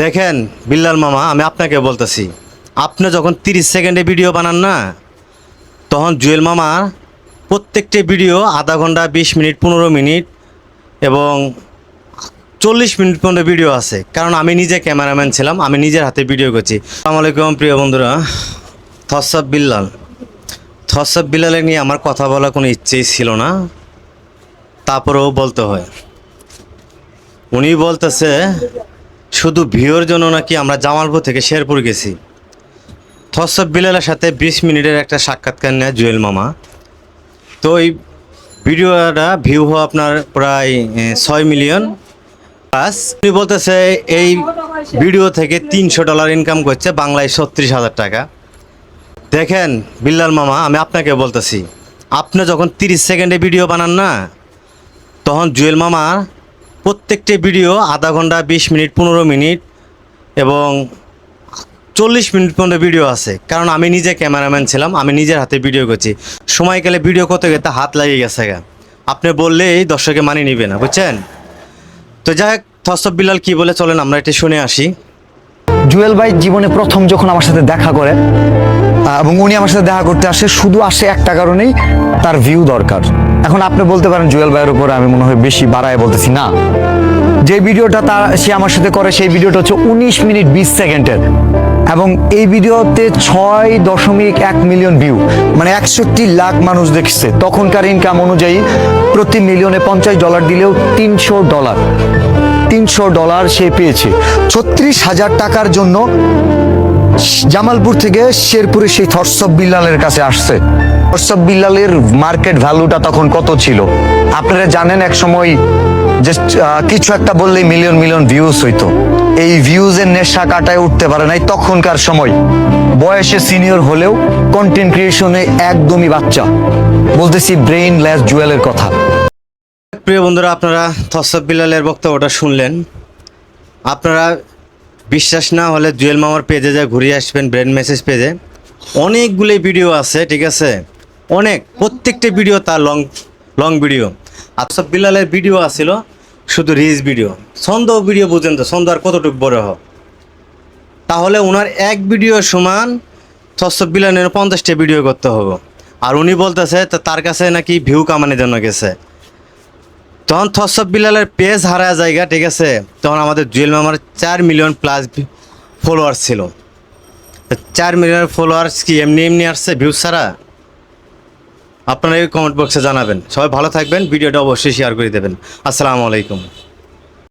দেখেন বিল্লাল মামা, আমি আপনাকে বলতেছি, আপনি যখন 30 সেকেন্ডে ভিডিও বানান না, তখন জুয়েল মামা প্রত্যেকটা ভিডিও আধা ঘন্টা, 20 মিনিট, 15 মিনিট এবং 40 মিনিট পর্যন্ত ভিডিও আছে। কারণ আমি নিজে ক্যামেরাম্যান ছিলাম, আমি নিজের হাতে ভিডিও করছি। আসসালামু আলাইকুম প্রিয় বন্ধুরা। থসব বিল্লালের নিয়ে আমার কথা বলার কোনো ইচ্ছেই ছিল না, তারপরেও বলতে হয়। উনি বলতেছে শুধু ভিউর জন্য নাকি আমরা জামালপুর থেকে শেরপুর গেছি। থসব বিল্লালের সাথে 20 মিনিটের একটা সাক্ষাৎকার নেয় জুয়েল মামা। তো এই ভিডিওটা ভিউ হওয়া আপনার প্রায় 6 মিলিয়ন প্লাস। উনি বলতেছে এই ভিডিও থেকে $300 ইনকাম করছে, বাংলায় 36,000 টাকা। দেখেন বিল্লাল মামা, আমি আপনাকে বলতেছি, আপনি যখন 30 সেকেন্ডে ভিডিও বানান না, তখন জুয়েল মামা প্রত্যেকটা ভিডিও আধা ঘন্টা, 20 মিনিট, 15 মিনিট এবং 40 মিনিট পর্যন্ত ভিডিও আছে। কারণ আমি নিজে ক্যামেরাম্যান ছিলাম, আমি নিজের হাতে ভিডিও করছি। সময়কালে ভিডিও করতে গেতে হাত লাগিয়ে গেছে গা। আপনি বললেই দর্শকে মানিয়ে নিবে না, বুঝছেন? তো যাই হোক, থসব বিল্লাল কী বলে চলেন আমরা এটা শুনে আসি। জুয়েল ভাই জীবনে প্রথম যখন আমার সাথে দেখা করে এবং উনি আমার সাথে দেখা করতে আসে, শুধু আসে একটা কারণেই, তার ভিউ দরকার। এখন আপনি বলতে পারেন জুয়েল ভাইয়ের উপরে আমি মনে হয় বেশি বাড়ায় বলতেছি না। যে ভিডিওটা সে আমার সাথে করে সেই ভিডিওটা হচ্ছে 19 মিনিট 20 সেকেন্ডের এবং এই ভিডিওতে 6.1 মিলিয়ন ভিউ, মানে 61 লাখ মানুষ দেখছে। তখনকার ইনকাম অনুযায়ী প্রতি মিলিয়নে $50 দিলেও $300 সে পেয়েছে। 36,000 টাকার জন্য জামালপুর থেকে শেরপুরে সেই থসব বিল্লালের কাছে আসছে। থসব বিল্লালের মার্কেট ভ্যালুটা তখন কত ছিল আপনারা জানেন? এক সময় জাস্ট কিছু একটা বললেই মিলিয়ন মিলিয়ন ভিউজ হইতো। এই ভিউজের নেশা কাটায় উঠতে পারে নাই তখনকার সময়। বয়সে সিনিয়র হলেও কন্টেন্ট ক্রিয়েশনে একদমই বাচ্চা। বলতেছি ব্রেইনলেস জুয়েলের কথা। প্রিয় বন্ধুরা, আপনারা থসব বিল্লালের বক্তব্যটা শুনলেন। আপনারা বিশ্বাস না হলে জুয়েল মামার পেজে যা ঘুরিয়ে আসবেন, ব্রেন মেসেজ পেজে অনেকগুলো ভিডিও আছে, ঠিক আছে? অনেক, প্রত্যেকটা ভিডিও তার লং ভিডিও। আর থসব বিল্লালের ভিডিও আসছিল শুধু রিলস ভিডিও। ছন্দ ভিডিও বুঝেন তো, ছন্দ আর কতটুকু বড় হোক, তাহলে ওনার এক ভিডিও সমান থসব বিল্লালের 50টা ভিডিও করতে হবে। আর উনি বলতেছে তার কাছে নাকি ভিউ কামানোর জন্য গেছে। তখন থসব বিল্লালের পেজ হারায় জায়গা, ঠিক আছে? তখন আমাদের জুয়েল মামার 4 মিলিয়ন প্লাস ফলোয়ার্স ছিল। 4 মিলিয়ন ফলোয়ার্স কি এমনি এমনি আসছে ভিউজ ছাড়া? আপনারা এই কমেন্ট বক্সে জানাবেন। সবাই ভালো থাকবেন, ভিডিওটা অবশ্যই শেয়ার করে দেবেন। আসসালামু আলাইকুম।